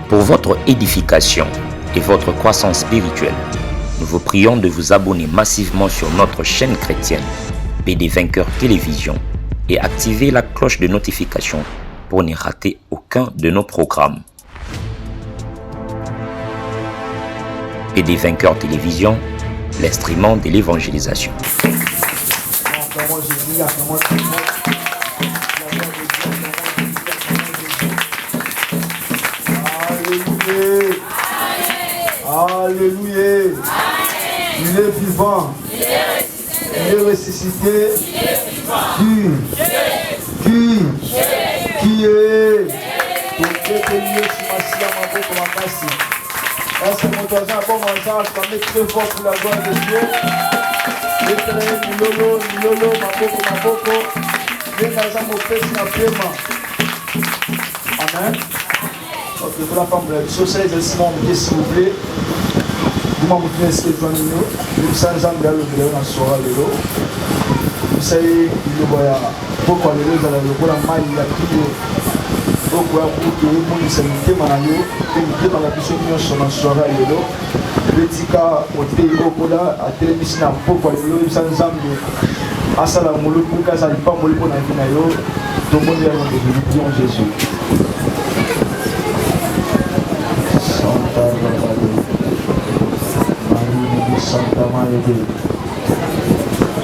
Pour votre édification et votre croissance spirituelle, nous vous prions de vous abonner massivement sur notre chaîne chrétienne PD Vainqueur Télévision et activer la cloche de notification pour ne rater aucun de nos programmes. PD Vainqueur Télévision, l'instrument de l'évangélisation. Alléluia. Il est vivant. Il est ressuscité. Qui est pour que Dieu est-ce que mon voisin a bon mensage, ça met très fort pour la gloire de Dieu. Milolo, Maboko. Venez mon pèse na paiement. Amen. Ok, pour la femme, sur ces exercices, s'il vous plaît. Vous m'avez fait ce que vous avez dit. Vous savez, j'aime bien le vidéo dans ce soir. Vous savez, il y a beaucoup de choses dans le mail, il y a tout. Donc, pour que vous puissiez me demander, et me demander la question sur la soirée. Le petit cas, au téléphone, à la télévision, pourquoi le sans jamais. À ça, la moule, pour que ça n'ait pas moulu pour la vie, tout le monde est en Jésus. Santa Maria,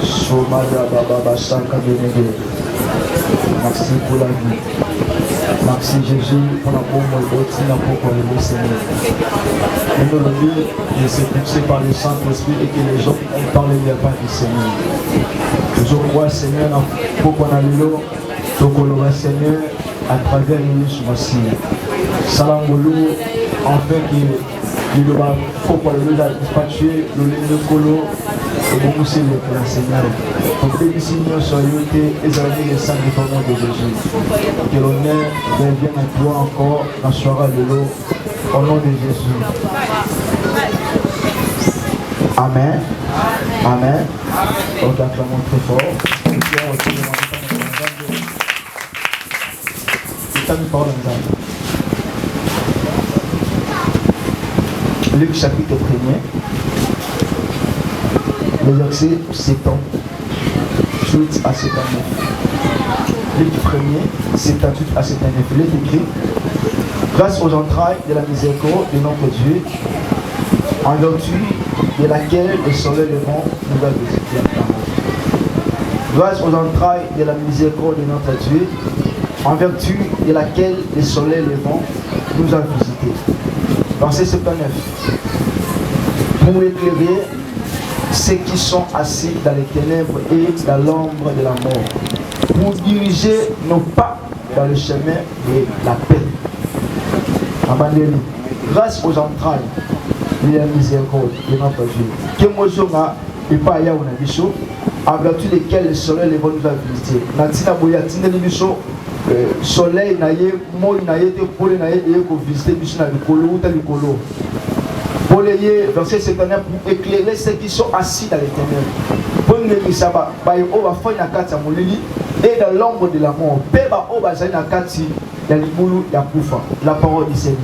Somada Baba Sanka Benede. Merci pour la vie. Merci Jésus pour la bombe et pour le Seigneur. Et nous le dit, je suis poussé par le Saint-Esprit et que les gens ont parlé de la part du Seigneur. Je crois Seigneur, pourquoi on a l'eau, donc on le Seigneur à travers nous sur ma signe. Salam Boulou, enfin qui il va pourquoi le a dispatché le de colo et beaucoup c'est le Seigneur. Pour que les signes soient yotés et amis les saints du nom de Jésus. Que l'honneur revienne à toi encore dans ce soir de l'eau au nom de Jésus. Amen. Amen. On acclamons très fort. C'est une parole en Luc chapitre 1er, le verset 7 ans, 8 à 7 ans. Luc 1er, 78 à 7 ans. Il est écrit, grâce aux entrailles de la miséricorde de notre Dieu, en vertu de laquelle le soleil levant nous a visité. Grâce aux entrailles de la miséricorde de notre Dieu, en vertu de laquelle le soleil levant nous a visité. Verset 79. Pour éclairer ceux qui sont assis dans les ténèbres et dans l'ombre de la mort. Pour diriger nos pas dans le chemin de la paix. Abandonnez. Grâce aux entrailles de la miséricorde de notre Dieu. Que moi je n'ai pas ailleurs on a vu chaud. En vertu desquels le soleil les nous a visité. Natina Boyatine de Bichot. Soleil naïe, moi naïe, pour les naïe et pour visiter Bichot na Nicolo ou Talicolo. Pour les verset 79 pour éclairer ceux qui sont assis dans les ténèbres. Pour les misaba, on va faire une carte à Molili et dans l'ombre de la mort. Péba on va faire une carte dans les boulous Yakoufa. La parole du Seigneur.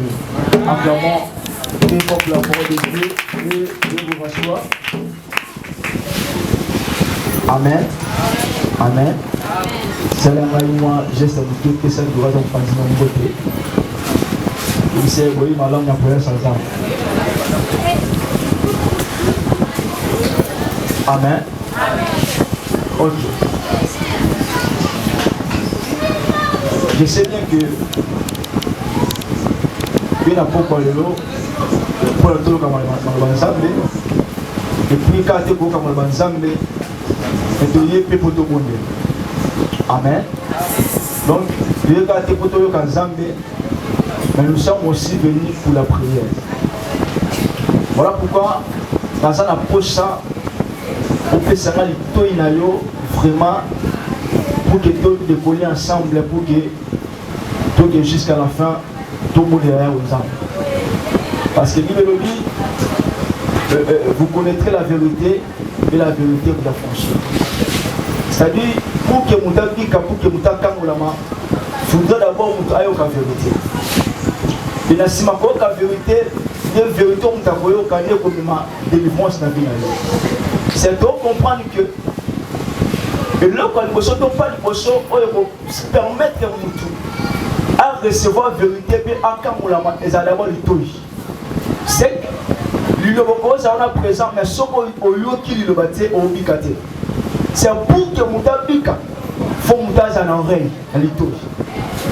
Acclamons, évoque la parole de Dieu et vous rasseoir. Amen. Amen. C'est la moi geste habituel que ça doit donc passer dans mon côté. Il sait, oui, ma langue a pour sans âme. Amen. Ok. Je sais bien que il n'a pas parlé l'eau pour le tour comme l'ensemble. Et puis quand tu es comme l'ensemble, et tu es pour tout le monde. Amen. Donc, Dieu a été pour tout le monde, mais nous sommes aussi venus pour la prière. Voilà pourquoi, dans un approche ça, on peut savoir les taux vraiment pour que tout décoller ensemble, pour que jusqu'à la fin, tout le monde est derrière aux âmes. Parce que Bible dit, vous connaîtrez la vérité et la vérité vous affranchira. C'est-à-dire, pour que vous faudrait d'abord montrer la vérité. Et na sima ko la vérité, de vérité on t'a voyé au cahier comme délivrance dans la vie. C'est de comprendre que et là quand nous sommes pas les poissons, on permettre à recevoir la vérité et à kamulama et à d'abord le toyi. C'est le bokos on a présent mais ce qu'on yo qui le bâti au bikate. C'est pour que muta bika faut muta en oreille à l'itoyi.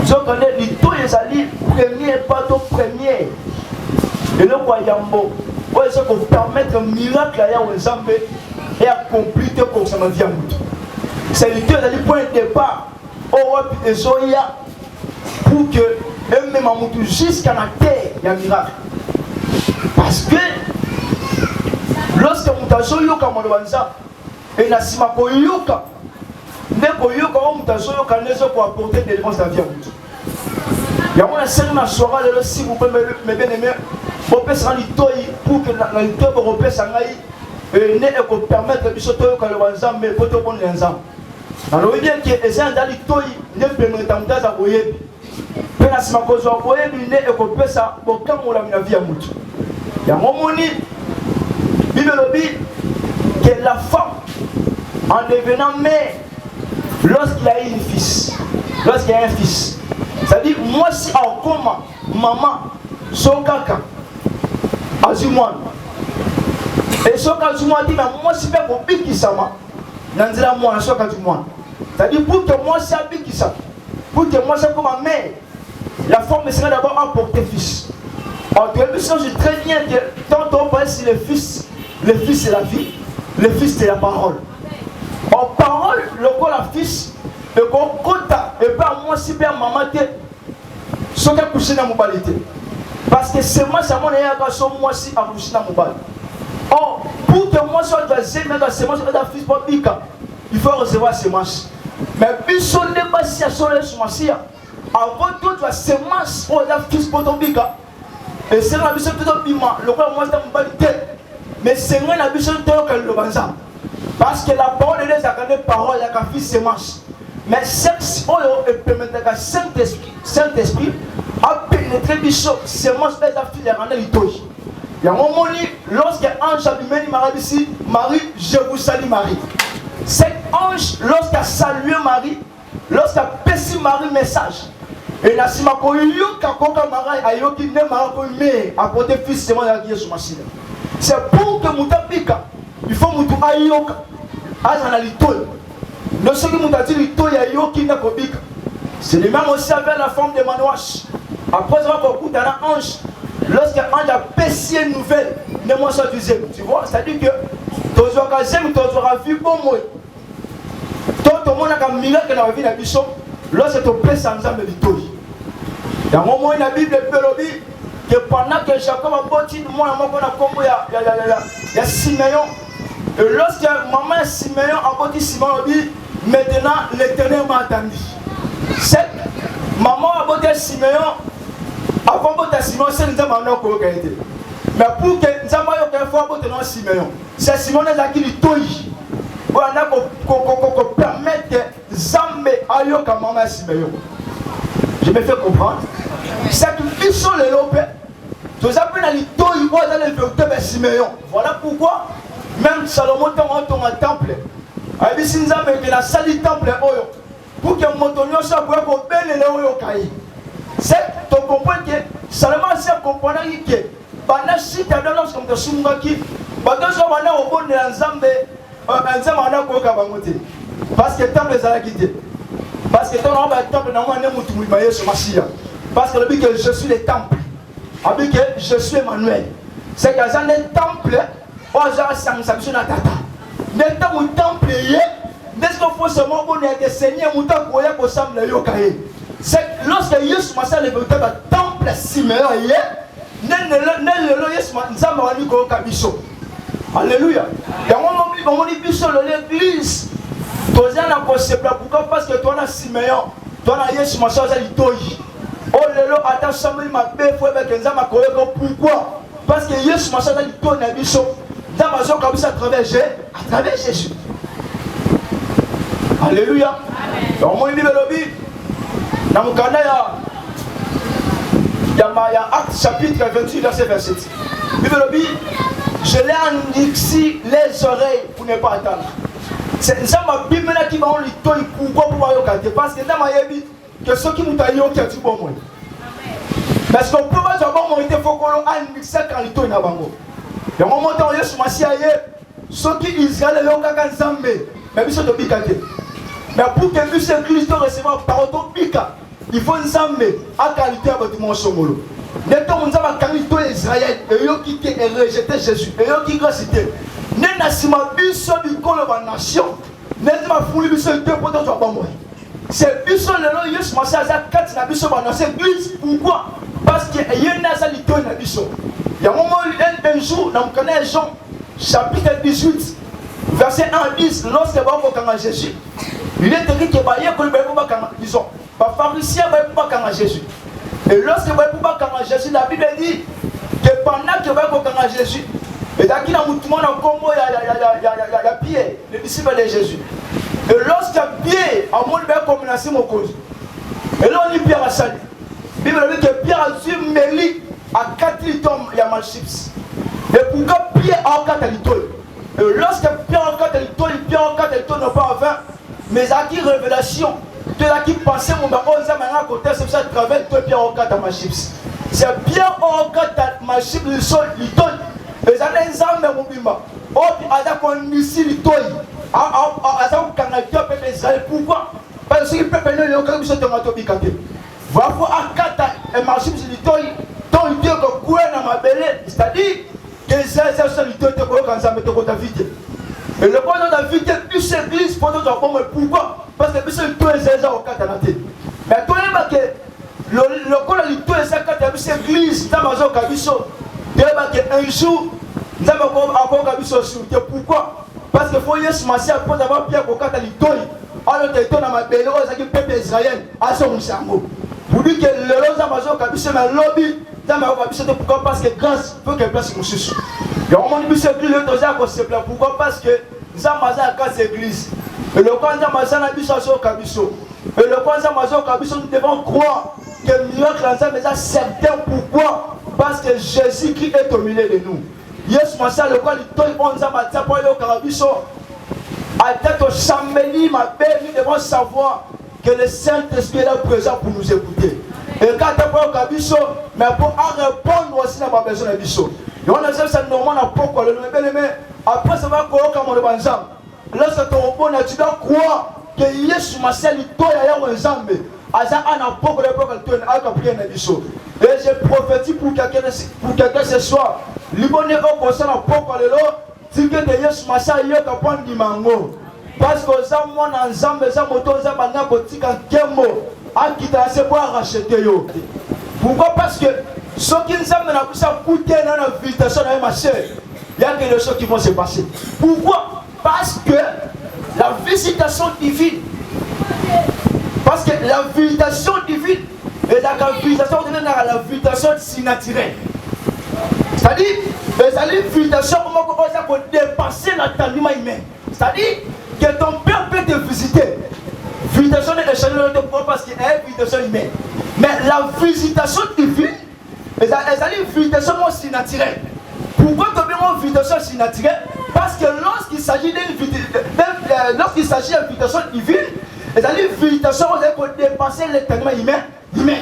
Je connais l'itoyi ezali premier pas au premier. Et le Wayambo, c'est pour permettre un miracle à Yahweh et accomplir tes courses dans la vie à nous. C'est le point de départ Europe et Zoya pour que même à jusqu'à la terre, il y a un miracle. Parce que lorsque nous avons yoka Molobanza et Nassima Koyoka, nous avons yoka pour apporter des défenses dans la vie à nous. Il y a une scène dans la soirée, si vous pouvez me bien aimer. Pour que la lutte européenne soit permettre de se faire le wanzam, mais pour te prendre les ensemble. Alors, il y a des gens qui ne peuvent pas être en voyer. Mais la semaine où on voit, il est que ça, pour quand on a mis la vie à mouton. Il y a un moment, il dit que la femme, en devenant mère, lorsqu'il a une fils, lorsqu'il y a un fils, c'est-à-dire, moi, si en coma, maman, son caca, Azumwan. Et ce qu'Azumwan dit, mais moi, si je suis un Bikisama, Nanzila moi, ce qu'Azumwan. C'est-à-dire, pour que moi, c'est un Bikisa, pour que moi, c'est comme ma mère, la femme serait d'abord apporter fils. En tout cas, je sais très bien que tant on parle si le fils c'est la vie, le fils c'est la parole. En parole, le corps la fils, et qu'on compte, et pas moi, si bien maman, ce qu'elle couche dans mon qualité. Parce que c'est moi, ça m'a dit que moi aussi, à coucher dans mon bal. Or, pour que moi soit dans ces semences, fils pour Bika, il faut recevoir ces semences. Mais puis, si on n'est pas si à son semences, avant toute la semence pour la fils pour ton Bika, et c'est la mission de ton Bima, le quoi moi, c'est mon bal. Mais c'est moi la mission de ton le banzam. Parce que la parole de Dieu, c'est une parole, il y a un fils semence. Mais sexe, on peut mettre un Saint-Esprit, a pénétré Bishop, c'est moi qui ai fait la rendre l'itoy. Il y a un moment, lorsqu'un ange a dit Marie, je vous salue Marie. Cet ange, lorsqu'il a salué Marie, lorsqu'il a péci Marie message, et la simako yoka koka Marie a yoki ne marako me à côté fils c'est moi qui est sur ma chine. C'est pour que mutapika, il faut mutu ayoka, azana l'itoy. Ne ce qui m'a dit l'itoy a yoki na kobika. C'est le même aussi avec la forme de Manouache. Après avoir beaucoup d'un ange, lorsqu'un ange a péci une nouvelle, ne moi ça deuxième. Tu vois, c'est-à-dire que tu auras vu bon moi. Tout le monde a un miracle dans la vie de la bishop, lorsque tu pèses ensemble de victoire. Il y a un moment dans la Bible, que pendant que Jacob a bâti, moi, il y a Siméon. Et lorsque maman Siméon a bâti Siméon, maintenant l'Éternel m'a attendu. Cette maman a bâti Siméon. Avant de Siméon, c'est nous avons qualité. Mais pour que nous ayons fois de Siméon, c'est Siméon qui est toy. On a permettre Zambé à Yoka maman Siméon. Je me fais comprendre. C'est que nous sommes les lopes. Nous avons les toy dans le véritables Siméon. Voilà pourquoi même Salomon tombe en temple. Il dit nous avons la salle du temple pour que nous soit pour bien les Oyokaï. C'est ton comprends que seulement si on comprend que pendant si tu as donné comme de Sumaki, pendant ce moment au bon de l'ensemble, un zamana pour Kabamote. Parce que le temple est à la guidée. Parce que ton nom est temple, non, on est moutoumouimaye sur Massia. Parce que le but que je suis le temple. Avec que je suis Emmanuel. C'est que dans le temple, on a sanction à tata. Le temple, dès qu'on faut seulement bon et que Seigneur Mouta Koya pour s'amener Yokaye. C'est lorsque Yesu m'a le véritable temple Siméon, alléluia. Et on dit sur l'église, tu as un concept pourquoi parce que toi, Siméon, toi, Yesu m'a changé l'itoyi. Oh, le lot, attends, ça m'a fait pourquoi? Parce que Yesu m'a changé l'itoyi, dans ma zone comme ça à travers Jésus. Alléluia. Donc, on dit Dans mon canal, il y a Actes chapitre 28, verset 27. Bible dit, je l'ai endurci les oreilles pour ne pas attendre. C'est ça ma Bible qui va en lui donner pourquoi pour voir le parce que dans ma Bible, que ceux qui m'ont taillé qui a tout bon moi. Parce qu'on peut pas avoir mon été faut qu'on endurci quand il tourne à bango. Et on monte en Yesu Massia ceux qui Israël ont qu'à Zambé, mais ils sont de Bikate. Mais pour que Monsieur Christ recevoir par auto Bika, il faut Zambé à qualité avec mon somolo. Dès que nous avons qualité Israël, et ils ont quitté et rejeté Jésus, et ils ont quitté cité. Nenasima biso du colo de la nation, nenasima fouli biso deux pour d'autres bambous. C'est biso le nom Yesu Massia à 4 na biso dans cette église. Pourquoi? Parce que y a une nazalito na biso. Il y a un jour dans le canal Jean, chapitre 18, verset 1 à 10, lorsque Jésus, il est écrit que les pharisiens ne pas quand Jésus. Et lorsque Jésus, la Bible dit que pendant que Jésus, et dans le monde il y a Pierre, le disciple de Jésus. Et lorsque Pierre a menacé mon cause, et là on dit Pierre a sali. La Bible dit que Pierre a dû mêler à 4 litres il y a mal chips. Et pourquoi Pierre a 4 litres? Et lorsque Pierre a 4 litres, Pierre a 4 litres non pas à 20, mais à qui révélation? Tu as qui pensait mon baron, ça m'a côté, c'est ça travers toi Pierre a 4 mal chips. C'est Pierre a 4 mal chips, le sol, litres. Et ça n'est pas mon bimba. Oh, à la condition litres. À ça, on a fait Israël. Pourquoi? Parce que le peuple n'est pas comme ça, tu as dit. Voilà, à 4 mal chips, litres. Donc, Dieu que quoi dans ma belle, c'est-à-dire que c'est solitaire de quoi quand ça met au David. Et le point de David, plus église pour nous apprendre pourquoi? Parce que plus tous les gens au Catanate. Mais toi, le col de tous les gens plus église dans ma zone Kabiso, un jour, nous avons encore Kabiso sur pourquoi? Parce que faut y se masser après avoir Pierre au Catanate. Alors, tu es dans ma belle, c'est le peuple d'Israël à son cerveau. Vous dites que le long d'Amazon Kabiso, mais lobby. Pourquoi? Parce que grâce veut qu'elle place mon chouchou. Et on m'a dit que c'est l'église. Pourquoi? Parce que nous avons à 4 églises. Et le point d'Amazon a dit ça sur Kabiso. Et le point d'Amazon Kabiso, nous devons croire que le miracle est certain. Pourquoi? Parce que Jésus-Christ est au milieu de nous. Yes, moi, ça, le point du temps, on nous a dit pour le Kabiso. À tête au Chambéli, ma belle, nous devons savoir que le Saint-Esprit est là présent pour nous écouter. Et quand tu as un Kabiso, mais pour répondre aussi à ma besoin de Kabiso. Et on a dit que c'est normal à pourquoi le bien-aimé, après ça va courir comme le banzam. Lorsque tu reposes, tu dois croire que Yesu Massia, il doit y avoir un zambé. Asa ana poko le poko le tourne à capiller na biso. Et je prophétise pour quelqu'un ce soir. Libonné au conseil na poko le lo, si que de Yesu Massia yo ka prendre du mango. Parce que ça mon ensemble ça moto ça banga botika kembo. A qui t'a assez pour racheter yo. Pourquoi? Parce que ceux qui nous amènent à ça coûter dans la visitation de ma chère, il y a quelque chose qui vont se passer. Pourquoi? Parce que la visitation divine, parce que la visitation divine et la visitation divine est la visitation surnaturelle. C'est-à-dire, la visitation pour dépasser l'entendement humain. C'est-à-dire que ton père peut te visiter. Visitation de l'échelle de pourquoi? Parce qu'il y a une visitation humaine. Mais la visitation divine, c'est une visitation surnaturelle. Pourquoi tu as une visitation surnaturelle? Parce que lorsqu'il s'agit d'une visitation divine, c'est une visitation pour dépasser l'entendement humain.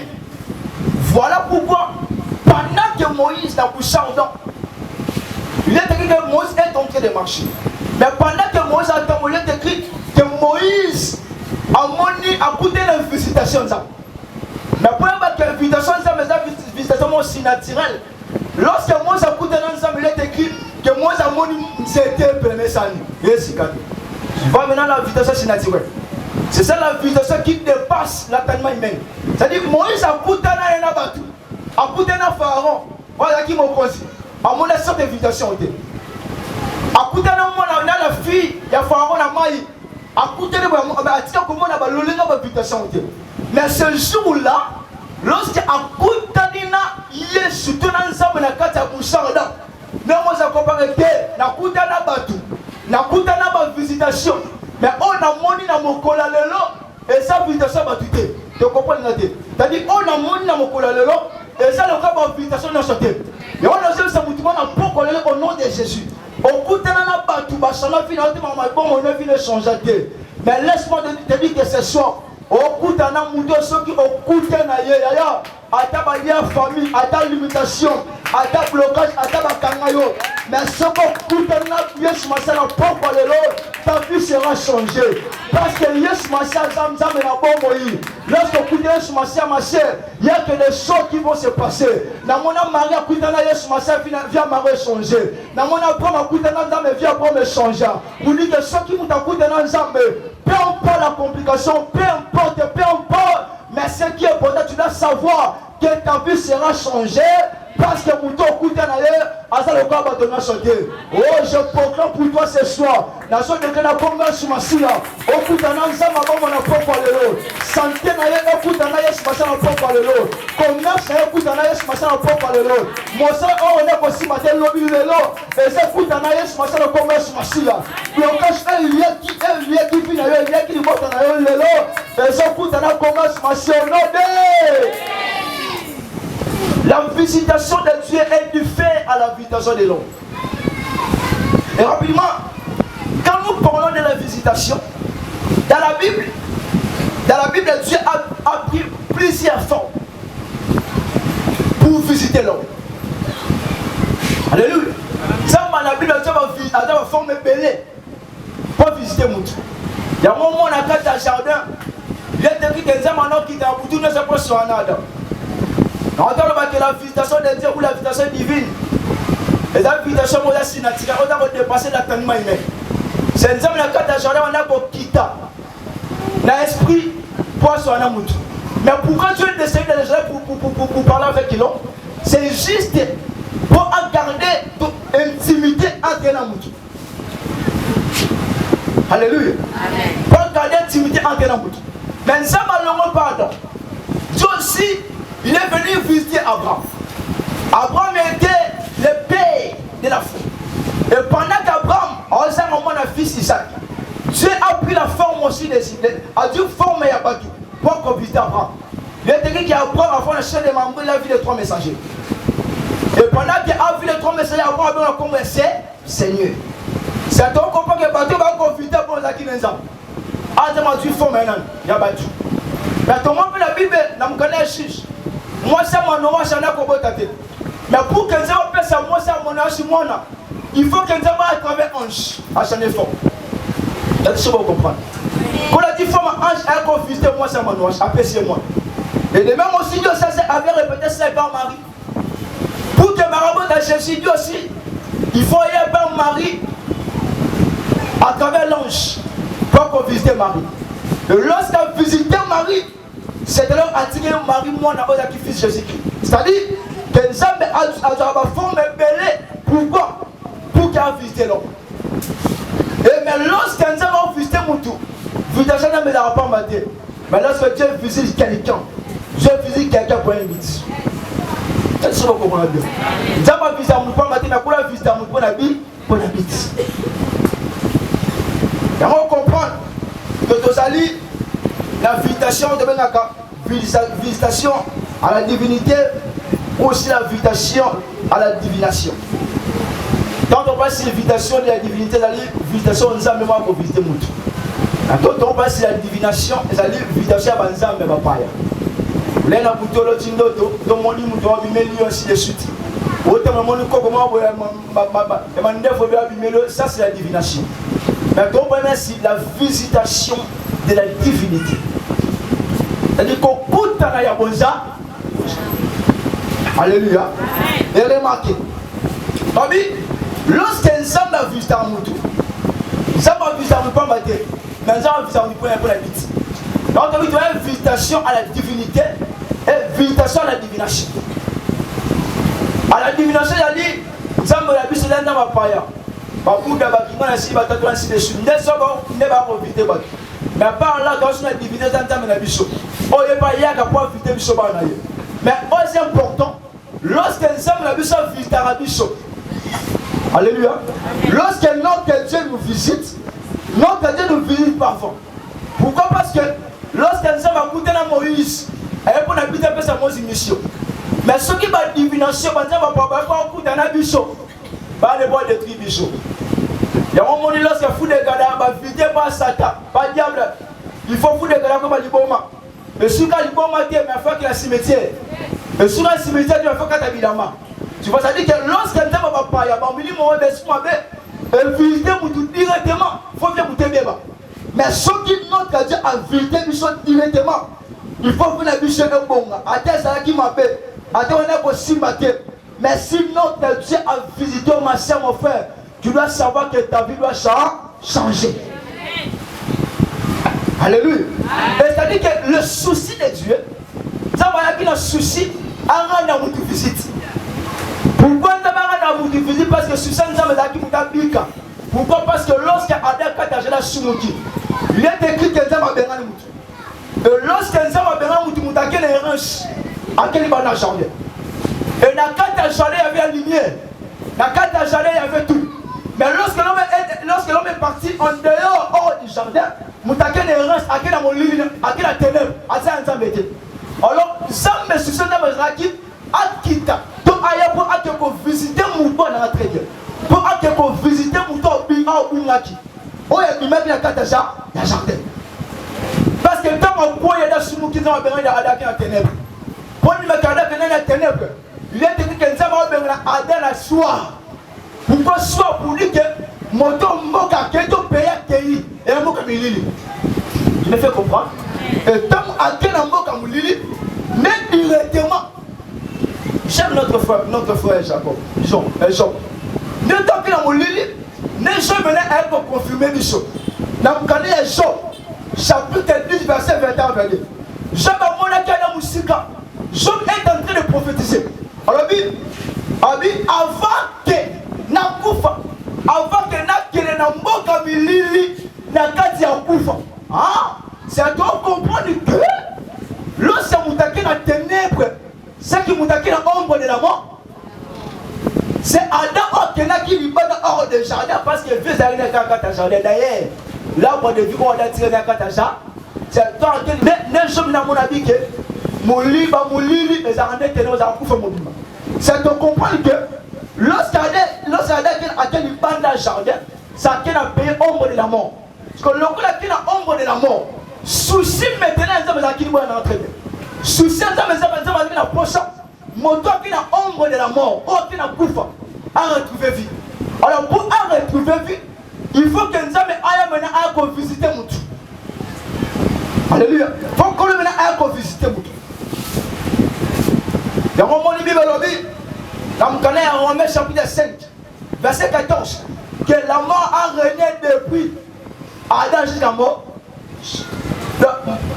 Voilà pourquoi, pendant que Moïse n'a poussé au don, il est écrit que Moïse est en train de marcher. Mais pendant que Moïse a tombé, il est écrit que Moïse a coûté la visitation. Mais pour la visitation, c'est une visitation surnaturelle. Lorsque Moïse a coûté l'ensemble, il est écrit que Moïse a moni c'était le premier salut. Tu vois maintenant la visitation surnaturelle. C'est ça la visitation qui dépasse l'entendement humain. C'est-à-dire que Moïse a coûté un bateau, a coûté un pharaon. Voilà qui m'a posé. À mon sorte de visitation. A coûté la fille, il y a pharaon à maï. A coûté la visitation. Mais ce jour-là, lorsque a coûté Yesu, tout ensemble na kati ya bushara. Mais moi j'ai comparé na coûté na bateau, na coûté na visitation. Mais on a moni na mokola lelo et sa visitation batute. Tu comprends? C'est-à-dire, on a mon et ça, le cas d'invitation dans ce thème. Et on a dit ça, au nom de Jésus. Au bout de la batou, on a changer. Mais laisse-moi te dire que ce soir, au bout d'un an, ceux qui ont coûté à ta famille, à ta limitation, à ta blocage, à ta bakangayo. Mais ce qu'on coûte un an, ta vie sera changée. Parce que Yes Massia Zamzam et la bombe. Lorsqu'on coûte Yes Massia, ma chère, il n'y a que des choses qui vont se passer. Dans mon âme, Maria coûte un Yes Massia, vient Marie changer. Dans mon âme, coûte un Zambé, vient me changer. Vous dites que ceux qui vous coûtent un Zambé, peu importe la complication, peu importe, mais ce qui est important, tu dois savoir que ta vie sera changée. Parce que pour toi, oh, je proclame pour toi ce soir. La zone de la bombe sur ma silla. Au coup d'un an, ça m'a bon, on a pas parlé l'autre. Santé, au coup d'un an, je m'achète un peu parler l'autre. Commerce, au coup d'un an, je m'achète un peu parler l'autre. Moi, ça, on est aussi matin, l'objet de l'eau. Et ça, coup d'un an, je m'achète un commerce sur ma silla. Blocage, il y a qui vit d'ailleurs, il y a qui vote en ailleurs, l'eau. Et ça, coup d'un an, commerce sur ma silla. La visitation de Dieu est du fait à la visitation de l'homme. Et rapidement, quand nous parlons de la visitation, dans la Bible, Dieu a pris plusieurs formes pour visiter l'homme. Alléluia. Ça, dans la Bible, Dieu va former belé pour visiter mon Dieu. Il y a un moment où on a fait un jardin, il y a des gens qui ont tout ne se passe sur un adam. On entend la visitation de Dieu ou la visitation divine. Et la visitation de Dieu, on a dépassé l'atteindement humain. C'est une zone de jardin, on a quitter l'esprit pour son amour. Mais pourquoi Dieu décide de les pour parler avec l'homme? C'est juste pour garder l'intimité entre l'amour. Alléluia. Amen. Pour garder l'intimité entre l'amour. Mais ça m'a longuement pardon. Dieu aussi. Il est venu visiter Abraham. Abraham était le père de la foi. Et pendant qu'Abraham a eu un moment de fils Isaac, Dieu a pris la forme aussi de a dû former Abatou pour qu'on visite Abraham. Il est écrit qu'Abraham a fait le chef de membres, il a vu les 3 messagers. Et pendant qu'il a vu les 3 messagers, Abraham a commencé Seigneur. C'est donc qu'on peut que Abatou va visiter pour les Akinenza. Adam a dû former un an, il y a battu. Mais comment la Bible n'a pas connaît juge. Moi, c'est mon nom, c'est un peu. Mais pour que nous puissions faire moi, c'est mon nom, il faut que nous ayons à travers ange, à chaque effort. Est-ce que vous comprenez? Quand on a dit forme ange, elle confuse moi, c'est mon nom, appréciez-moi. Et de même aussi, Dieu avait répété ça par Marie. Pour que Marie de Jésus, Dieu aussi, il faut y par Marie à travers l'ange pour qu'on visite Marie. Et lorsqu'on visite Marie, c'est alors attirer Marie, moi, n'a qui fils Jésus-Christ. C'est-à-dire que Nzambe a forme belé. Pourquoi? Pour qu'il a visité l'homme. Et mais lorsque Nzambe a visité mon tour, visitation ne me l'a pas maté. Mais lorsque Dieu visite quelqu'un, Dieu visite quelqu'un pour un but. Est-ce que vous comprenez bien? Nzambe a visité mon pas maté, mais pour la visiter mon pour la vie, pour la but. Et on comprend que Tozali, la visitation de Benaka, visitation à la divinité, ou aussi la visitation à la divination. Quand on passe sur l'invitation de la divinité, la visitation de Nzambe pour visiter Moutou. Quand on passe sur la divination, la visitation à Nzambe Bapaya. Là, on a plutôt le tindoto, donc on dit Moutou a bimé lui ainsi de suite. Autant on dit comment ça c'est la divination. Mais quand on passe sur la visitation de la divinité. C'est-à-dire qu'on coûte à la Yabonza. Alléluia. Et remarquez. Lorsque Nzambe a visité un moutou, Nzambe a visité un moutou, mais Nzambe a visité un moutou pour la bite. Donc il y a une visitation à la divinité et visitation à la divination. À la divination, il a dit Nzambe a visité un homme à Paya. Babuda bakimana si batatu ainsi de suite. Ne va profiter. Mais par là, dans une divinité d'Antam et la bichot. Oh, il n'y a pas y'a qu'à pouvoir visiter bichot. Mais aussi important, lorsque Nzambe a visité la bichot. Alléluia. Lorsque notre Dieu nous visite, notre Dieu nous visite parfois. Pourquoi? Parce que lorsque nous avons écouté Moïse, et pour habiter un peu sa mission. Mais ceux qui ont divination, ils vont pas écouter un bichot. Pas les bois de tribichot. Il y a un moment où lorsque vous êtes vidé par Satan, par diable, il faut vous dégager comme un liboma. Et si vous avez un liboma, il faut qu'il y ait un cimetière. Et si vous avez un cimetière, il faut qu'il y ait un bilama. Tu vois, ça dit que lorsque vous avez pas, il y a un million de visiter directement, il faut bien vous aimer. Mais ceux qui n'ont qu'à dire à visiter directement, il faut que vous ayez un bon. Attends, ça qui m'appelle. Attends, on est possible. Mais sinon, tu as visité ma soeur, mon frère, tu dois savoir que ta vie doit changer. Alléluia. C'est-à-dire que le souci de Dieu, ça va y avoir un souci à rendre votre visite. Pourquoi tu as rendre votre visite? Parce que sur ça, nous avons dit que tu as. Pourquoi? Parce que lorsque Adam a la Sumuki, il est écrit que tu as besoin de nous. Et lorsque tu as besoin de nous, tu as quelle errance à quel niveau dans le jardin. Et dans le jardin, il y avait la lumière. Dans le jardin, il y avait tout. Mais lorsque l'homme est parti en dehors, hors du jardin, Moutake ne reste à quel mon lit, à quel ténèbres, à ça en embêté. Alors, ça me succède dans le rakib, à quitta. Donc, ailleurs pour visiter mon toit dans la traite. Pour visiter mon toit au Bingaki. Oh, il y a même la jardin. Parce que tant qu'on croit, il y a des soumous qui ont besoin d'attaquer la ténèbres. Pour lui, il y a des ténèbres. Il est dit que nous avons besoin d'aller soir. Pourquoi soir pour dire que mon toit moka, que tu payes à Kéli et un moka milili. Je me fais comprendre. Et tant à quel moka milili, mais directement. J'aime notre frère Jacob. Jean. Ne tant qu'il a mon lili, ne je venais à être confirmé du show. Dans le canal Jean, chapitre 10, verset 21. Jean va monter dans la musique. Jean est en train de prophétiser. Alors, avant que Nakoufa, avant que Nakele Namboka Milili, Nakati Akoufa. C'est à toi comprendre que lorsque vous attaquez la ténèbre, c'est qui vous attaquez l'ombre de la mort. C'est Adam qui vit pas hors du jardin parce que Dieu a rien à jardin. D'ailleurs, l'arbre de vie qu'on a tiré dans le jardin, c'est toi qui ne sommes pas mon avis que mon lit, les arendés que nous avons fait mon bima. C'est de comprendre que lorsqu'Adam a quel bande dans le jardin, ça a payé l'ombre de la mort. Parce que l'ombre de la mort, souci maintenant, nous avons qui nous entraîné. Souci, nous avons la prochaine. Moto qui a l'ombre de la mort, qui a koufa, a retrouvé vie. Alors pour retrouver vie, il faut que nous ayons visiter Moutou. Alléluia. Il faut que nous ayons visiter Moutou. Dans le moment Bible, dans le canal Romains chapitre 5, verset 14, que la mort a régné depuis Adam jusqu'à la mort. Le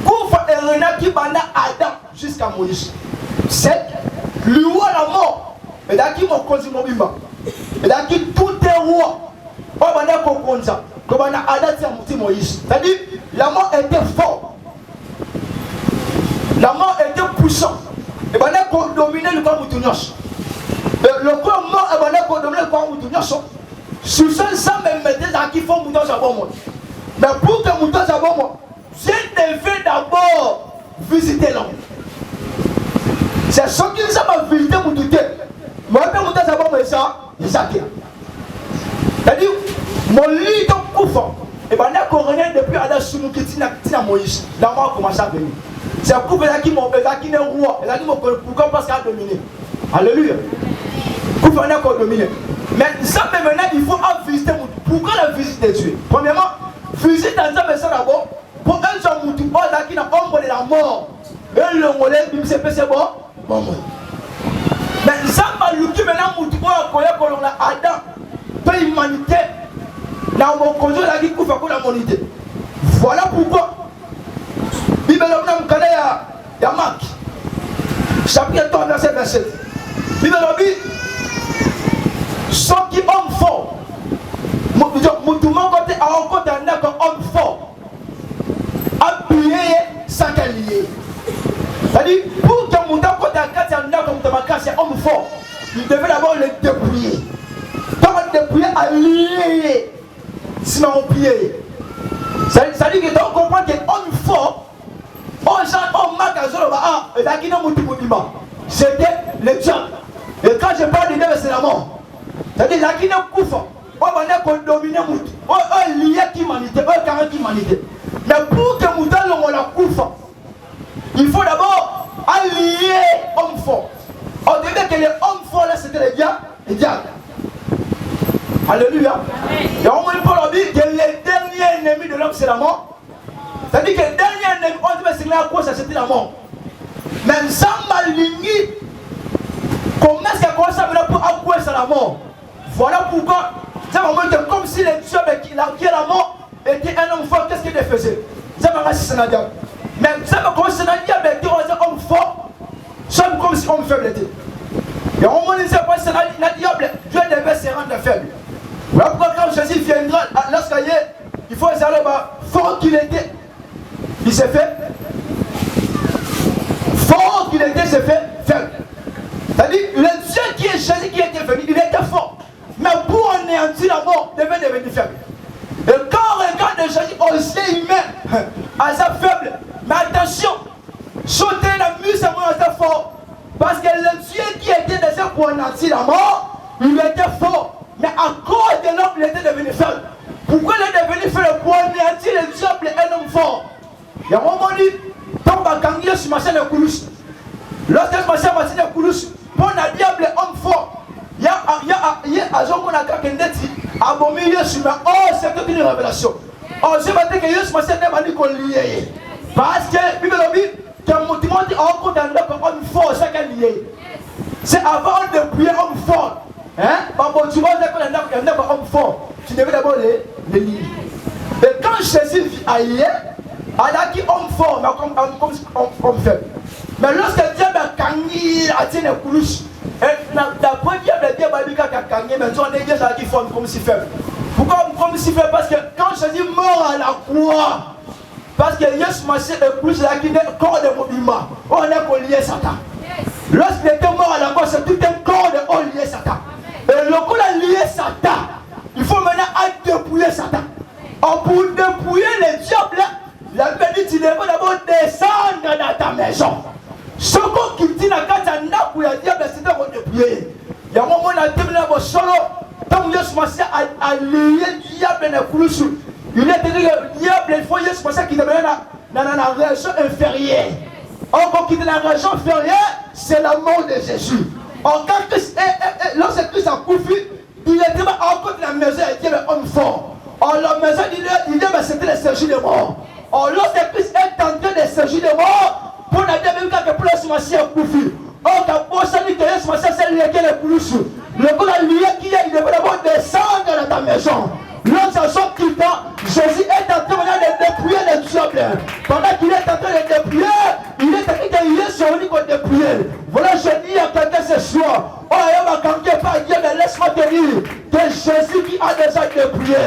koufa est régné qui banda Adam jusqu'à Moïse. C'est lui roi la mort. Et là qui m'a conduit mon bimba. Et là qui tout est roi. On va dire qu'on compte ça. Comme on a adapté à Moïse. C'est-à-dire, la mort était forte. La mort était puissante. Et on a qu'on dominait le corps Moutounyos. Le corps mort, et on a qu'on dominait le corps Moutounyos. Sur ça, même mettait à qui font Moutounyos à bon monde. Mais pour que Moutounyos à bon monde, j'ai devais d'abord visiter l'homme. C'est ce qui nous a visité pour tout. Moi, je vais vous dire ça, c'est-à-dire, mon lit de couvre, et bien, on a coroné depuis Adam Sounou qui est à Moïse. Là, moi, on commence à venir. C'est un couple qui est roi, et qui pourquoi parce qu'il a dominé. Alléluia. Couvre, on a dominé. Mais ça, maintenant, il faut visiter. Pourquoi la visite de Dieu? Premièrement, visite dans un message d'abord, pour un jour, qui a l'ombre de la mort. Et le relais, c'est bon. Mais ça m'a lutté maintenant pour qu'on a Adam, pour l'humanité, dans mon conjoint, il a dit qu'il faut la humanité. Voilà pourquoi. Bible il y a Marc, chapitre 3, verset 27. Bible dit, ceux qui sont forts, tout le monde côté a rencontré un homme fort, appuyé, sans qu'elle lié. C'est-à-dire, pour que mon temps côté à 4 c'est homme fort, il devait d'abord le dépouiller. Quand on dépouille, à lier, sinon on plie. C'est-à-dire que tu comprends qu'un homme fort, C'était le diable. Et quand je parle de diable, c'est la mort. C'est-à-dire qu'il y a un coup. On va dominer l'humanité. On va lier l'humanité. On va carrément l'humanité. Mais pour que nous ayons la coupe, il faut d'abord allier l'homme fort. On dirait que les hommes forts là, c'était les diables. Alléluia. Et on va dire que le dernier ennemi de l'homme, c'est la mort. C'est-à-dire que le dernier ennemi, on dit que c'est la cause, c'était la mort. Même sans maligner, comment est-ce qu'on commence à pour accourir à la mort? Voilà pourquoi, c'est comme si le diable qui est la mort était un homme fort, qu'est-ce qu'il faisait? Même ça, comme si le diable était un homme fort, c'est comme si homme faible était. Et on me disait pas que le diable, Dieu devait se rendre faible. Voilà pourquoi quand Jésus viendra, il faut savoir fort qu'il était, il s'est fait. Fort qu'il était, s'est fait faible. C'est-à-dire, le Dieu qui est Jésus qui était venu, il était fort. Mais pour anéantir la mort, il devait devenir faible. Et quand on regarde Jésus aussi humain, à sa faible, mais attention, sauter la muse, c'est moins fort. Parce que le Dieu qui était déjà pour anéantir la mort, il était fort. Mais à cause de l'homme, il était devenu faible. Pourquoi il est devenu faible? Pour anéantir le diable et un homme fort. Et on m'a dit, tant que je suis machin de Koulouche. Lorsque je suis machin de Koulouche, pour le diable et homme fort, il y a un jour qu'on a dit, abomi Yesu, mais oh, c'est une révélation. Oh, je vais dire que Yesu machin de dit qu'on lié. Parce que, la Bible dit, que mon dit, on compte un homme fort, c'est qu'un lié. C'est avant de prier homme fort. Hein? Tu vois un homme fort, tu devais d'abord les lier. Et quand Jésus vit ailleurs, il a dit homme fort, mais comme homme faible. Mais lorsque le diable a gagné, a tiré les coulisses, d'après le diable a dit qu'il a gagné, mais on est déjà dit forme comme si faible. Pourquoi comme si faible? Parce que quand Jésus mort à la croix, parce que Jésus m'a dit que la Guinée, corps de mouvement, on est pour lier Satan. Lorsqu'il était mort à la croix, c'est tout un corps de lier Satan. Et le coup a lié Satan, il faut maintenant dépouiller Satan. Pour dépouiller les diables, la Bible dit tu devais d'abord descendre dans ta maison. Ce qui dit dans la carte, il y a diable, c'est de dépouiller. Il y a un moment où on a terminé le solo, quand vous avez commencé à lier le diable dans le coulisses, il est dit que le diable, il faut qu'il devienne dans la région inférieure. Or, qui est dans la région inférieure, c'est la mort de Jésus. Or, quand lorsque Christ a couché, il était encore dans la maison, il était un homme fort. Or, la maison, il dit que c'était le séjour de mort. Or, lorsque Christ est entré dans le séjour de mort, pour la deuxième fois que pour le semence a couché. Or, quand on s'est dit que le semence a lié le coulisses, le coup a lié qui est, il devait d'abord descendre dans ta maison. Lorsqu'on sort quittant, Jésus est en train de dépouiller le diable. Pendant qu'il est en train de dépouiller, il est en train de lier sur lui pour dépouiller. Voilà, je dis à quelqu'un ce soir, oh, il m'a camqué par Dieu, mais laisse-moi te dire que Jésus qui a déjà dépouillé,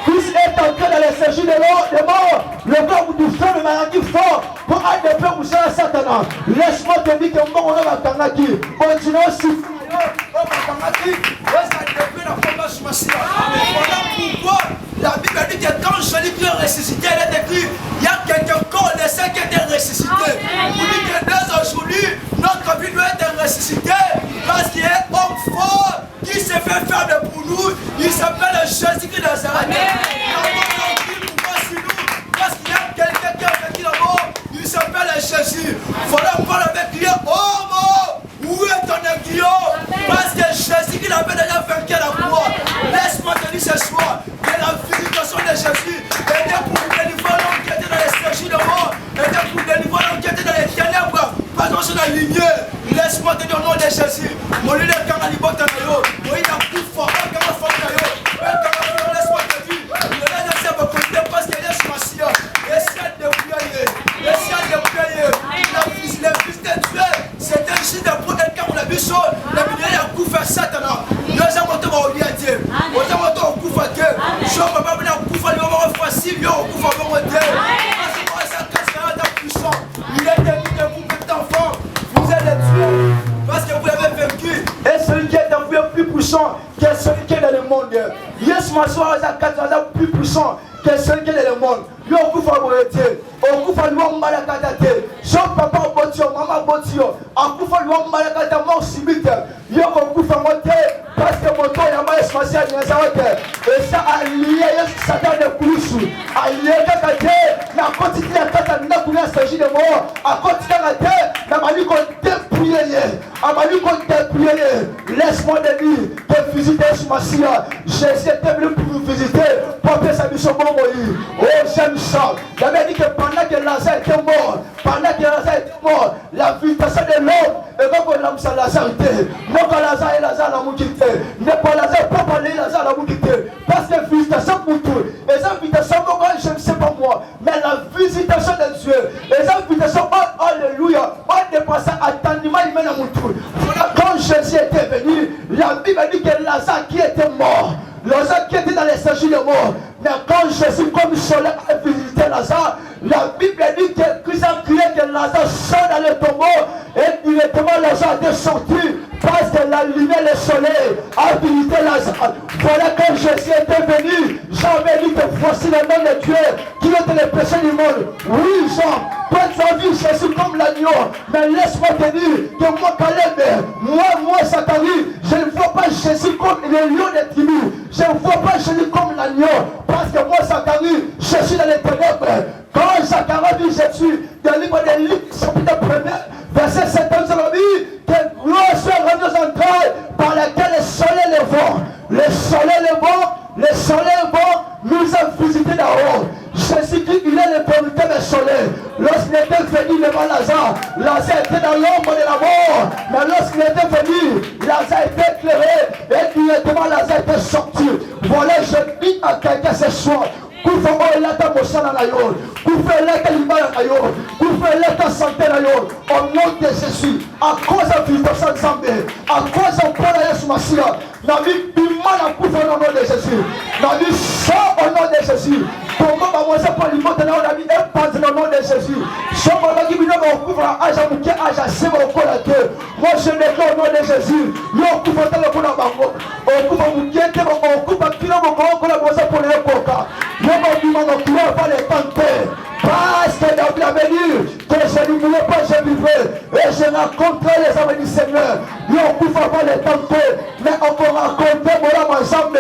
Christ est en train de le séjour de mort, le corps du feu, le maladie fort, pour aller de peur pour ça, Satan. Laisse-moi te dire que mon nom va t'en continuez aussi. Voilà pourquoi la Bible dit que quand Jésus est ressuscité, elle est écrit, il y a quelqu'un corps de ceux qui étaient ressuscités. Vous dites que dès aujourd'hui, notre vie doit être ressuscitée parce qu'il est homme fort qui s'est fait faible pour nous. Il s'appelle Jésus qui est Nazareth. Pourquoi si nous? Parce qu'il y a quelqu'un qui a vécu la mort, il s'appelle Jésus. Voilà pourquoi avec lui, oh mort, où est ton aiguillon? Parce que Jésus qui l'avait déjà vaincu à la croix. Laisse-moi te dire ce soir que la visitation de Jésus était pour délivrer l'homme qui était dans les séjours de mort, était pour délivrer l'homme qui était dans les ténèbres, pas dans la lumière. Laisse-moi te dire au nom de Jésus. Mon leader, quand on a libéré mon leader, plus fort, quand on a fort, laisse-moi te dire. Le leader, c'est pour côté parce qu'il y a ce Messia. Essaye de prier. Essaye de prier. Le fils de Dieu, c'était juste pour être quand on a vu ça. La lumière a couvert Satan. Nous avons été au lieu de Dieu. Nous avons été au couvert de Dieu. Je ne vais pas venir au couvert de Dieu. On va facile, au couvert de Dieu. Il est devenu de vous, petit enfant. Vous êtes tués parce que vous l'avez vaincu. Et celui qui est dans vous est plus puissant que celui qui est dans le monde. Yes, ma soeur, est plus puissant que celui qui est dans le monde. yo okufa boye te okufa liwa mbalakata te so papa obotio mama botio akufa liwa mbalakata mort subite yo kokufa ngo te parce que moto yamba espasi alianza te et ça allié yesu satan de kulusu allié kaka te na kotiki ya kata ndako ya s'agit de mort akoti kaka te na mali ko dépouiller ye amali ko dépouiller ye laisse-moi te dire que visiter ce Massia Jésus était venu pour nous visiter pour appeler sa mission bon moïse oh j'aime ça j'avais dit que pendant que Lazare était mort la visitation de l'homme et quand on aime ça Lazare était non pas Lazare et Lazare la moukité n'est pas Lazare pas parler Lazare la moukité parce que visitation pour tout et ça visitation je ne sais pas moi mais la visitation de Dieu et ça visitation oh alléluia on dépasse attendement il mène à mon tour voilà quand Jésus était venu la Bible dit que Lazare qui était mort Lazare qui était dans les statues de mort mais quand Jésus comme soleil a visité Lazare la Bible dit que Christ a crié que Lazare sort dans le tombeau et directement Lazare est sorti parce que la lumière du soleil a visité Lazare. Voilà quand Jésus était venu, Jean avait dit que voici le nom de Dieu qui ôte les péchés du monde. Oui Jean, toi tu as vu Jésus comme l'agneau, mais laisse-moi te dire que moi Caleb, moi Zacharie, je ne vois pas Jésus comme le lion des tribus, je ne vois pas Jésus comme l'agneau, parce que moi Zacharie, je suis dans les ténèbres. Quand Zacharie vit Jésus, dans le livre de Luc, chapitre 1er, verset 7, nous avons dit que gloire soit rendue aux entrailles par laquelle le soleil levant. Le soleil levant nous a visité d'en-haut. Jésus-Christ, il est le producteur du soleil. Lorsqu'il était venu devant Lazare, Lazare était dans l'ombre de la mort. Mais lorsqu'il était venu, Lazare était éclairé et directement Lazare était sorti. Voilà, je dis à quelqu'un ce soir. Kufa elata mosala na yo, kufa elata libala na yo, kufa elata santé na yo, au nom de Jésus, à cause de l'invitation de Zambé, à cause de Paul Yesu Massia, na vie bima na kufa au nom de Jésus, na vie ça au nom de Jésus, comment va moi ça pour l'imote na vie épanse au nom de Jésus, ça va qui vient au kufa aja muke aja sema au colate, moi je déclare au nom de Jésus, yo kufa tala kuna bango, au kufa muke te au kufa kilo bango kuna bosa pour les coca. Nous ne pas les tenter. Parce que dans la venue, que je ne voulais pas, je vivais. Et je rencontrais les hommes du Seigneur. Nous ne pouvons pas les tenter. Mais on peut rencontrer mon âme ensemble.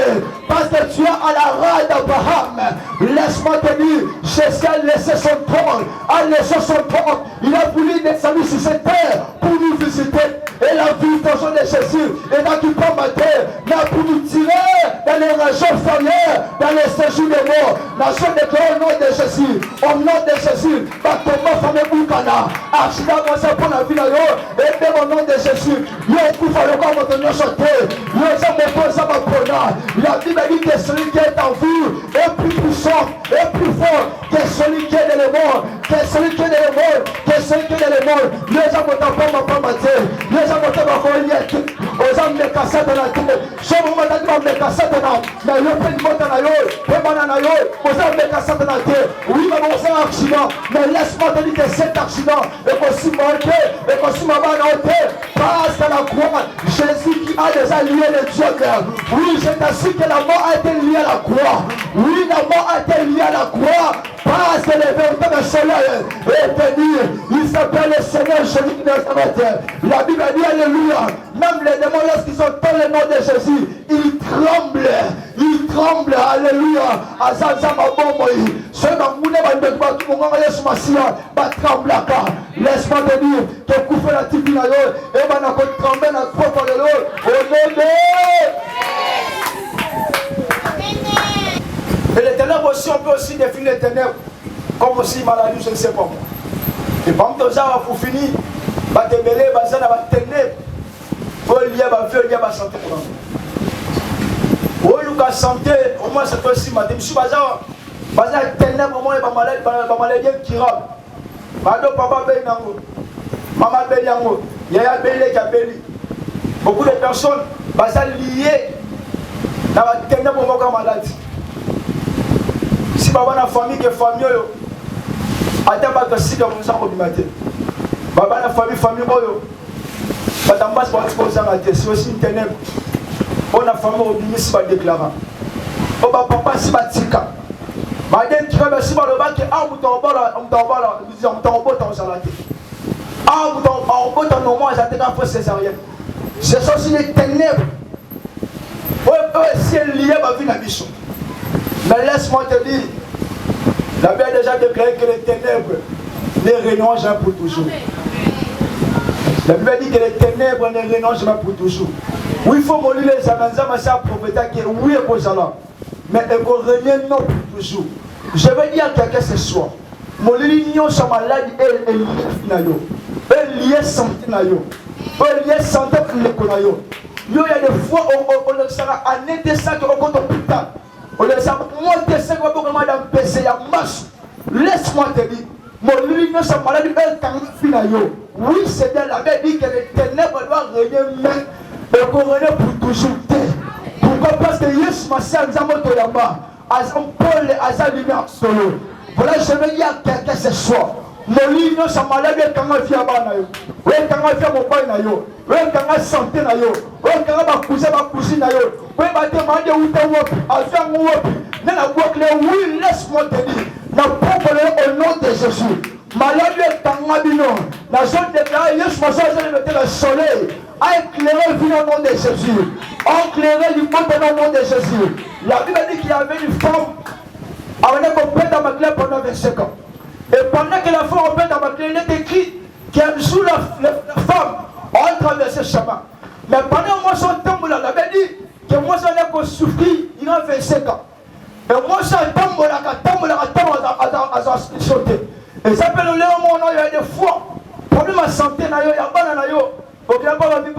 Parce que tu es à la rade d'Abraham. Laisse-moi te dire, Jésus a laissé son trône. A laissé son trône. Il a voulu descendre sur cette terre pour nous visiter. Et la visitation de Jésus est dans qui prend ma terre. Mais pour nous tirer dans les régions inférieures, dans les séjours des morts. Nation déclare au nom de Jésus. Au nom de Jésus, Batoma famille Boukana, accident moi ça pour la vie et même au nom de Jésus, il faut le corps maintenant chanter, nous avons ça va prendre. La Bible dit que celui qui est en vous est plus puissant, est plus fort que celui qui est dans le monde, que celui qui est dans le monde, que celui qui est dans le monde. Nous avons pas maté, nous avons pas relié, aux hommes de cassette dans la tête, je vous mets de cassette dans la tête, mais le prix de Montanayo, le bananayo, aux hommes de cassette dans la tête, oui, mais bon, c'est accident, mais laisse-moi te dire que cet accident est possible est possible parce qu'à la croix, Jésus qui a déjà lié les dieux. Oui, je t'assure que la mort a été liée à la croix. Oui, la mort a été liée à la croix parce que le véritable soleil est venu. Il s'appelle le Seigneur Jésus de Nazareth. La Bible dit alléluia. Même les démons, lorsqu'ils entendent le nom de Jésus, ils tremblent. Ils tremblent. Alléluia. Laisse-moi te dire que couper la tibia et va trembler la croix de l'eau. Et les ténèbres aussi, on peut aussi définir les ténèbres comme aussi maladie, je ne sais pas moi. Et par exemple, pour finir, va te mêler, va te ténèbres. Faut lier, va faire lier, va santé. Oh, Lucas santé, au moins c'est aussi maladie. Je suis basé ténèbres, au moins, il va maladie qui rentre. Mado papa ben nango, maman ben yango, yaya belé qui a belé. Beaucoup de personnes sont liées dans la ténèbre pour mon malade. Si baba na famille que famille yo, attends pas que si comme ça au matin. Baba na famille boyo. Batambas pour exposer la tête, c'est aussi une ténèbre. On a famille au bimi si va déclarer. Oh papa si va tika. Ce sont aussi les ténèbres. C'est lié à ma vie, la mission. Mais laisse-moi te dire, la Bible a déjà déclaré que les ténèbres ne règneront jamais pour toujours. La Bible dit que les ténèbres ne règneront jamais pour toujours. Oui, il faut mourir les amants, c'est un prophète qui est oui, mais il faut régner non pour toujours. Je veux dire à quelqu'un ce soir, mon ligne sur malade est liée. Elle liée santé nayo. Elle liée santé nayo. Il y a des fois on le sera en été ça que on compte hôpital. On le sera monter ça que on va dans PC ya marche. Laisse-moi te dire, mon ligne sur malade elle quand nayo. Oui, c'est bien la Bible dit que les ténèbres doivent régner même et qu'on règne pour toujours. Pourquoi? Parce que Yesu Massia nous a montré là-bas. Azam Paul Azam lumière solo. Voilà, je veux dire à quelqu'un ce soir. Mon ligne sur malade est quand on vient à Banayo. Oui, quand on vient mon bain nayo. Oui, quand on santé nayo. Oui, quand on va coucher ma cousine nayo. Oui, va demander où t'es où. Azam où. N'a pas clair. Oui, laisse-moi te dire. N'a pas au nom de Jésus. Malade est quand on vient. La zone de là, Yesu Massia a mettre le soleil. A éclairé le vie au nom de Jésus. A éclairé le monde au nom de Jésus. La Bible dit qu'il y avait une femme. Elle avait compris dans ma clé pendant 25 ans. Et pendant que la femme opère dans ma clé, il est écrit qu'un jour la femme a traversé le chemin. Mais pendant moi, son temps, la Bible dit que moi, ça n'a souffert, il a 25 ans. Et moi, ça tombe à sauter. Et ça peut le lire au monde, il y a des fois, problème à santé, il y a pas de ok, papa, même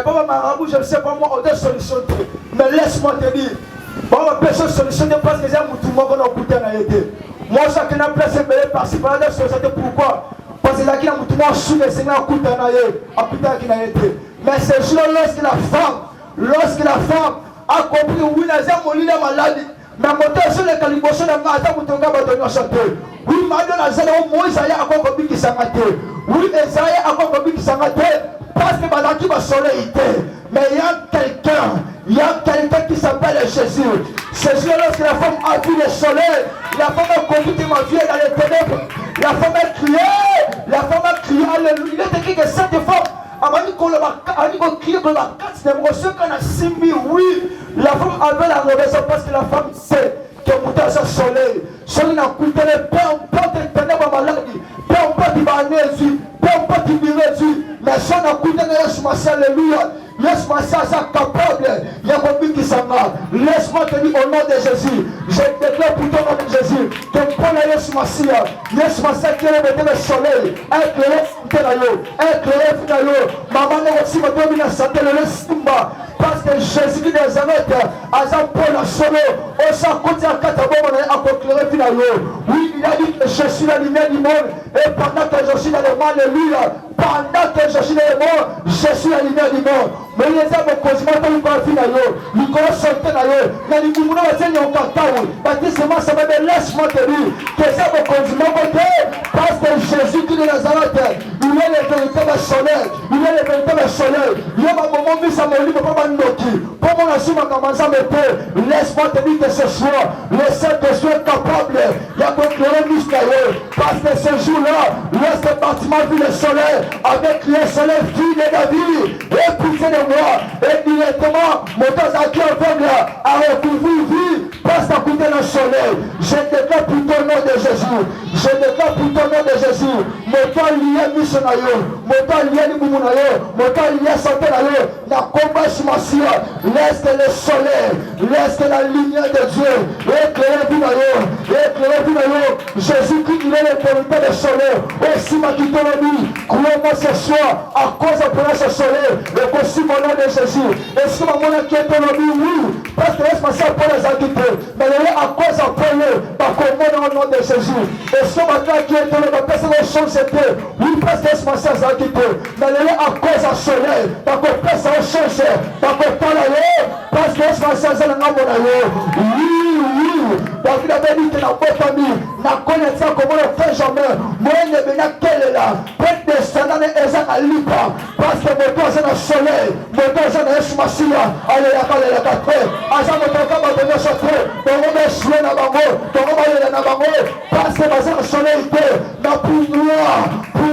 papa marabout, je ne sais pas moi, on doit solutionner. Mais laisse-moi te dire, papa, personne solutionner parce que j'ai un mouton qu'on a goûté à été. Moi, chacun a placé par-ci, par-là, solutionner pourquoi? Parce que là, qui a un mouton sous les seigneurs à goûter à été. Mais c'est juste lorsque la femme a compris, oui, la maladie. Mais mon sur les calibos, la matin, mon tonga va donner un château. Oui, madame, Moïse a encore qui s'en a été. Oui, Esaïe a encore qui s'en a été. Parce que Balaki va soleil était. Mais il y a quelqu'un qui s'appelle Jésus. Jésus, lorsque la femme a vu le soleil, la femme a conduit ma vie dans les ténèbres. La femme a crié, alléluia. Il est écrit que cette femme, oui, la femme avait la révélation parce que la femme sait que monter sur le soleil. Soleil n'a coûté les peu importe les ténèbres maladie, peu importe les banésie, peu importe les mirésie, mais son a coûté les Yesu Massia, alléluia. Yesu Massia est capable, il y a combien qui s'en va. Laisse-moi te dire au nom de Jésus, je déclare pour ton nom de Jésus, que pour le Yesu Massia qui est le soleil, éclairé finalement, maman n'est aussi ma domine à santé, le simba. Parce que Jésus qui nous arrête, Azam Paul a solo, au sein côté à Katabon, on a éclairé finalement. Oui, il a dit que je suis la lumière du monde, et pendant que je suis dans le monde, alléluia, pendant que je suis dans le monde, je suis la lumière du monde. Mais les hommes au cosmo, ils vont finalement, ils vont sortir d'ailleurs, mais ils vont nous dire au Kataou, parce que ça va me laisse-moi te dire, que ça va cosmo côté, parce que Jésus qui est Nazareth, il est le véritable soleil, il est le véritable soleil. Il y a un moment où ça me dit, pour mon assume à commencer à me faire, laisse-moi te dire que ce soir, le Saint-Esprit est capable, il y a qu'on éclairer l'Israël, parce que ce jour-là, lorsque le bâtiment vit le soleil, avec le soleil fille de David, et poussé de moi, et directement, mon temps à qui aveugle a recouvert vie, parce qu'à côté le soleil, je déclare pour ton nom de Jésus, je déclare pour ton nom de Jésus, mon temps lié à missionnaire, mon temps lié à l'Iboumonayo, mon temps lié à santé, la combat sur ma scie, laisse que le soleil, laisse que la lumière de Dieu, éclaire Jésus-Christ, il est le véritable soleil, aussi ma qui te l'a dit, crois-moi ce soir, à cause de ce soleil, et aussi mon nom de Jésus, et si ma monnaie qui est ton ami, oui, parce que laisse passer pour les acquitter, mais il est à cause de Paul, par contre, au nom de Jésus, et si ma monnaie qui est ton ami, parce que les choses c'était, oui, parce que laisse passer les acquitter, mais il est à cause du soleil, par contre, parce que les choses, par contre, parce que laisse passer les acquitter, oui, David avait dit que la bonne famille n'a connaît ça comme on ne fait jamais. Moi, je ne sais pas quelle est là. Peut-être descendant et ça à libre. Parce que moto aza na soleil, moto aza na Yesu Masiya, alelaka te, aza moto aka bato nyonso te, tongo besue na bango, tongo balela na bango, parce que baza na soleil te, na pour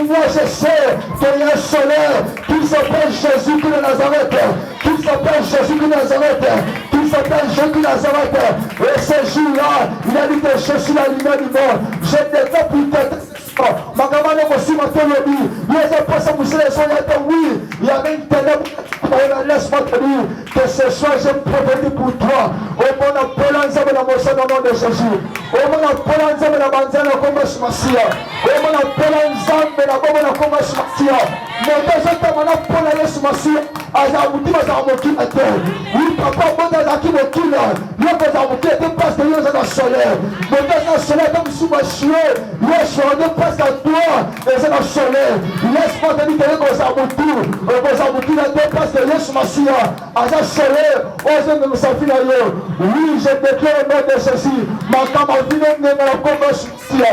moi je sais qu'il y a un soleil qui s'appelle Jésus de Nazareth, qui s'appelle Jésus de Nazareth, qui s'appelle Jésus de Nazareth, et ce jour-là, il a dit que je suis la lumière du monde, je défends pour t'être makamane kosima te lobi yeza pasa musele soyate oui il y avait une ténèbre laisse-moi te dire que ce soir je prophétise pour toi au mon appel ensemble dans mon sang au nom de Jésus au mon appel ensemble dans banzana comme Masia au mon appel ensemble dans comme na comme Masia mais déjà ta mana pour la Yesu Masia azamuti bazamuki na terre oui papa bonda zaki mokila yo bazamuki te passe de yo za solaire mais dans solaire comme sous Masia Yesu parce qu'à toi, c'est un soleil. Laisse-moi te dire que c'est un bouton. Parce que Yesu Masiya, à un soleil, ose me s'affiler. Oui, je déclare au nom de Jésus. Ma cama vient de la commerce Masiya.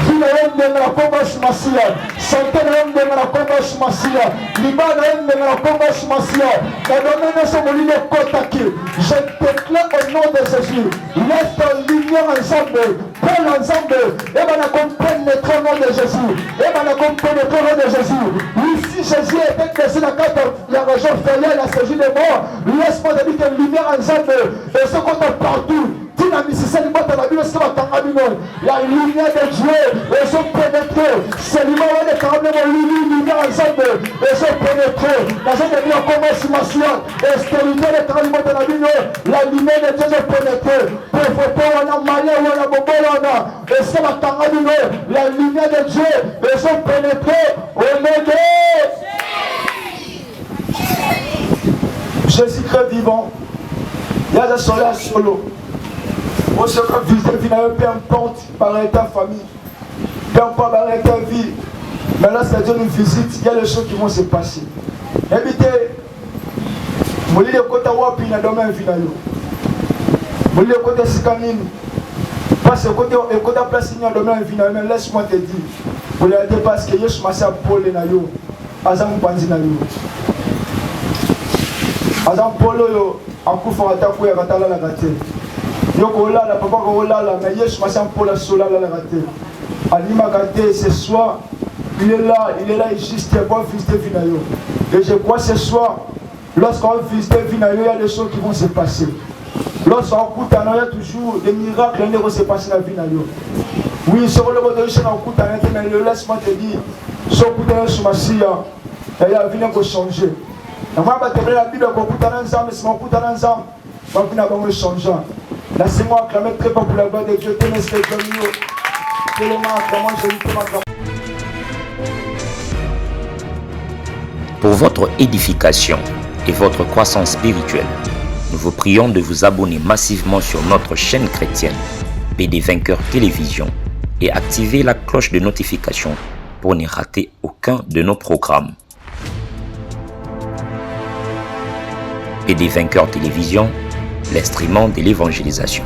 Vient de la commerce Masiya. Santé de la commerce Masiya. Liban de la commerce Masiya. Mon domaine est mon ligne Kotaki. Je déclare au nom de Jésus. Laisse ton lumière ensemble. Prends ensemble. Et on a compris le nom de Jésus. Et on a compris le nom de Jésus. Oui, si Jésus était décédé dans la région fériale, la séjour de mort, laisse-moi te dire que lumière ensemble et ce qu'on a partout. La lumière de Dieu, ils sont pénétrés. C'est l'image de carrément lumière ensemble, ils sont pénétrés. La gente de Dieu commence Masiya, et stérilité de carrément de la lumière, la lumière de Dieu est pénétrée. Pour on a malheur, on a bobolana, et c'est la carrément, la lumière de Dieu, ils sont pénétrés au nom de Jésus-Christ vivant. Il y a des soleils solo. On se peut visiter, peu importe par état famille, peu importe par état vie. Mais lorsque Dieu nous visite, il y a des choses qui vont se passer. Évitez, vous voulez le côté wapi na domaine final. Vous voulez le côté sikanine. Parce que le côté place dans le domaine final, mais laisse-moi te dire. Vous voulez le parce que Yesu Masiya Paul na yo, azam panzi na yo. Azam Paul yo, akufa ataku ya katala la gate. Yokolala, papa kolala, mais Yesu Masiya pour la solala la raté. Anima gâté ce soir, il est là, il juste pour visiter Vinayo. Et je crois ce soir, lorsqu'on visite Vinayo, il y a des choses qui vont se passer. Lorsqu'on écoute, il y a toujours des miracles qui vont se passer dans Vinayo. Oui, sur le mot de Dieu, on écoute, mais laisse-moi te dire, sur le coup de Yesu Masiya, il y a venu pour changer. On va battre la Bible, on écoute un ensemble, mais si on écoute un ensemble, on va venir changer. Laissez-moi acclamer très fort pour la gloire de Dieu. Tenez ce que Pour votre édification et votre croissance spirituelle, nous vous prions de vous abonner massivement sur notre chaîne chrétienne PD Vainqueur Télévision et activer la cloche de notification pour ne rater aucun de nos programmes. PD Vainqueur Télévision, l'instrument de l'évangélisation.